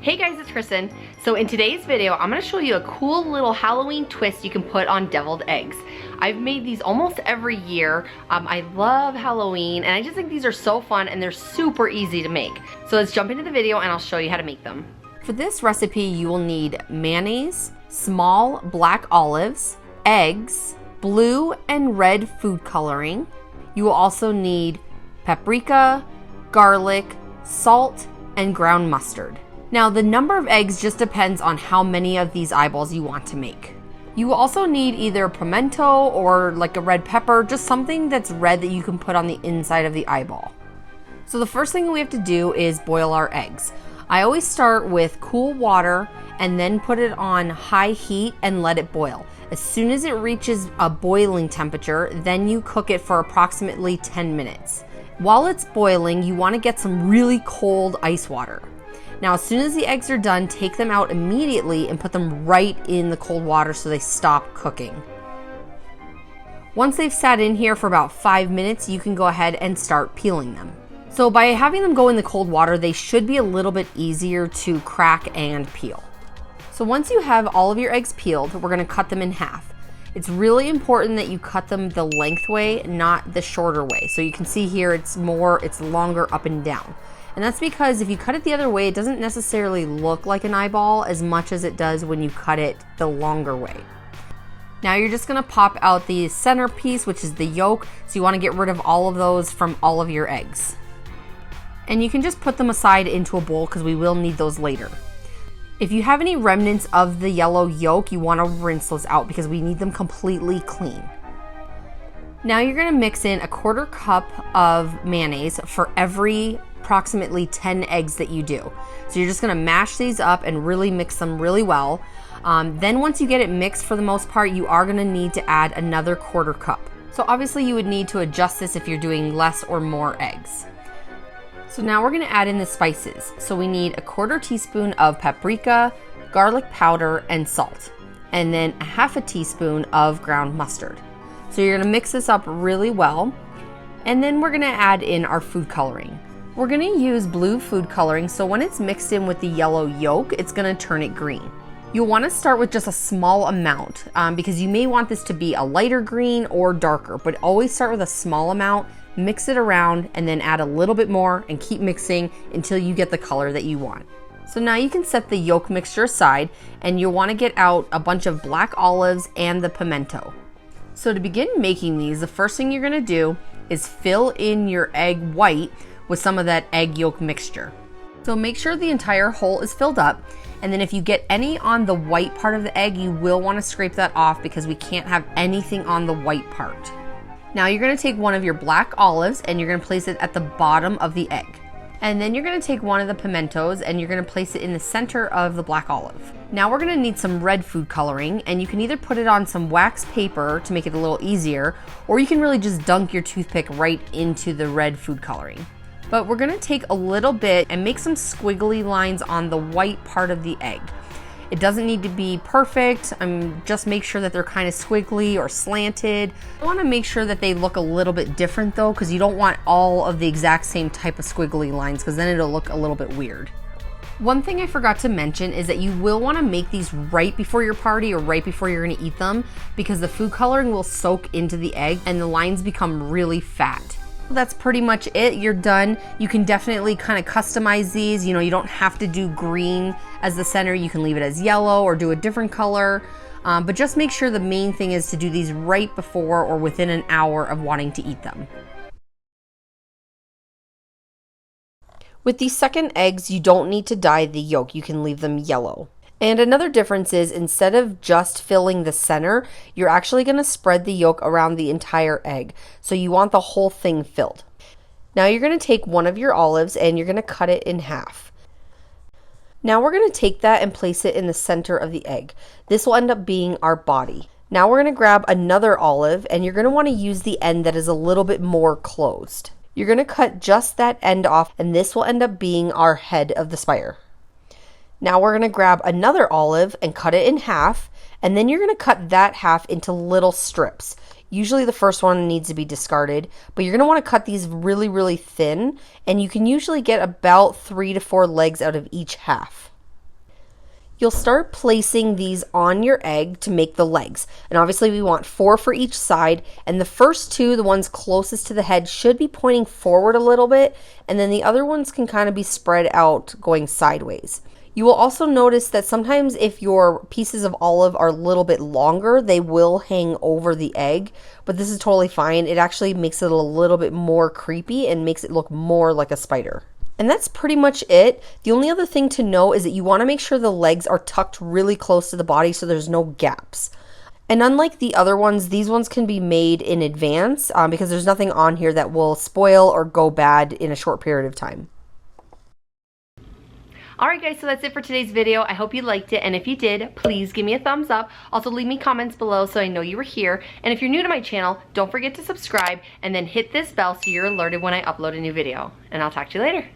Hey guys, it's Kristin. So in today's video, I'm gonna show you a cool little Halloween twist you can put on deviled eggs. I've made these almost every year. I love Halloween, and I just think these are so fun and they're super easy to make. So let's jump into the video and I'll show you how to make them. For this recipe, you will need mayonnaise, small black olives, eggs, blue and red food coloring. You will also need paprika, garlic, salt, and ground mustard. Now, the number of eggs just depends on how many of these eyeballs you want to make. You will also need either pimento or like a red pepper, just something that's red that you can put on the inside of the eyeball. So the first thing we have to do is boil our eggs. I always start with cool water and then put it on high heat and let it boil. As soon as it reaches a boiling temperature, then you cook it for approximately 10 minutes. While it's boiling, you want to get some really cold ice water. Now, as soon as the eggs are done, take them out immediately and put them right in the cold water so they stop cooking. Once they've sat in here for about 5 minutes, you can go ahead and start peeling them. So by having them go in the cold water, they should be a little bit easier to crack and peel. So once you have all of your eggs peeled, we're gonna cut them in half. It's really important that you cut them the length way, not the shorter way. So you can see here, it's longer up and down. And that's because if you cut it the other way, it doesn't necessarily look like an eyeball as much as it does when you cut it the longer way. Now you're just gonna pop out the center piece, which is the yolk. So you wanna get rid of all of those from all of your eggs. And you can just put them aside into a bowl because we will need those later. If you have any remnants of the yellow yolk, you wanna rinse those out because we need them completely clean. Now you're gonna mix in a 1/4 cup of mayonnaise for every approximately 10 eggs that you do. So you're just gonna mash these up and really mix them really well. Then once you get it mixed, for the most part, you are gonna need to add another 1/4 cup. So obviously you would need to adjust this if you're doing less or more eggs. So now we're gonna add in the spices. So we need a 1/4 teaspoon of paprika, garlic powder, and salt. And then a 1/2 teaspoon of ground mustard. So you're gonna mix this up really well. And then we're gonna add in our food coloring. We're gonna use blue food coloring, so when it's mixed in with the yellow yolk, it's gonna turn it green. You'll wanna start with just a small amount because you may want this to be a lighter green or darker, but always start with a small amount, mix it around, and then add a little bit more and keep mixing until you get the color that you want. So now you can set the yolk mixture aside and you'll wanna get out a bunch of black olives and the pimento. So to begin making these, the first thing you're gonna do is fill in your egg white with some of that egg yolk mixture. So make sure the entire hole is filled up, and then if you get any on the white part of the egg, you will want to scrape that off because we can't have anything on the white part. Now you're going to take one of your black olives and you're going to place it at the bottom of the egg. And then you're going to take one of the pimentos and you're going to place it in the center of the black olive. Now we're going to need some red food coloring, and you can either put it on some wax paper to make it a little easier, or you can really just dunk your toothpick right into the red food coloring. But we're gonna take a little bit and make some squiggly lines on the white part of the egg. It doesn't need to be perfect. Just make sure that they're kind of squiggly or slanted. I wanna make sure that they look a little bit different though, because you don't want all of the exact same type of squiggly lines, because then it'll look a little bit weird. One thing I forgot to mention is that you will wanna make these right before your party or right before you're gonna eat them, because the food coloring will soak into the egg and the lines become really fat. That's pretty much it. You're done. You can definitely kind of customize these. You know, you don't have to do green as the center. You can leave it as yellow or do a different color. But just make sure the main thing is to do these right before or within an hour of wanting to eat them. With these second eggs, you don't need to dye the yolk. You can leave them yellow. And another difference is, instead of just filling the center, you're actually going to spread the yolk around the entire egg. So you want the whole thing filled. Now you're going to take one of your olives and you're going to cut it in half. Now we're going to take that and place it in the center of the egg. This will end up being our body. Now we're going to grab another olive and you're going to want to use the end that is a little bit more closed. You're going to cut just that end off, and this will end up being our head of the spire. Now we're going to grab another olive and cut it in half, and then you're going to cut that half into little strips. Usually the first one needs to be discarded, but you're gonna wanna cut these really, really thin, and you can usually get about 3 to 4 legs out of each half. You'll start placing these on your egg to make the legs. And obviously we want 4 for each side. And the first 2, the ones closest to the head, should be pointing forward a little bit. And then the other ones can kind of be spread out going sideways. You will also notice that sometimes if your pieces of olive are a little bit longer, they will hang over the egg. But this is totally fine. It actually makes it a little bit more creepy and makes it look more like a spider. And that's pretty much it. The only other thing to know is that you want to make sure the legs are tucked really close to the body so there's no gaps. And unlike the other ones, these ones can be made in advance because there's nothing on here that will spoil or go bad in a short period of time. Alright guys, so that's it for today's video. I hope you liked it, and if you did, please give me a thumbs up. Also leave me comments below so I know you were here. And if you're new to my channel, don't forget to subscribe and then hit this bell so you're alerted when I upload a new video. And I'll talk to you later.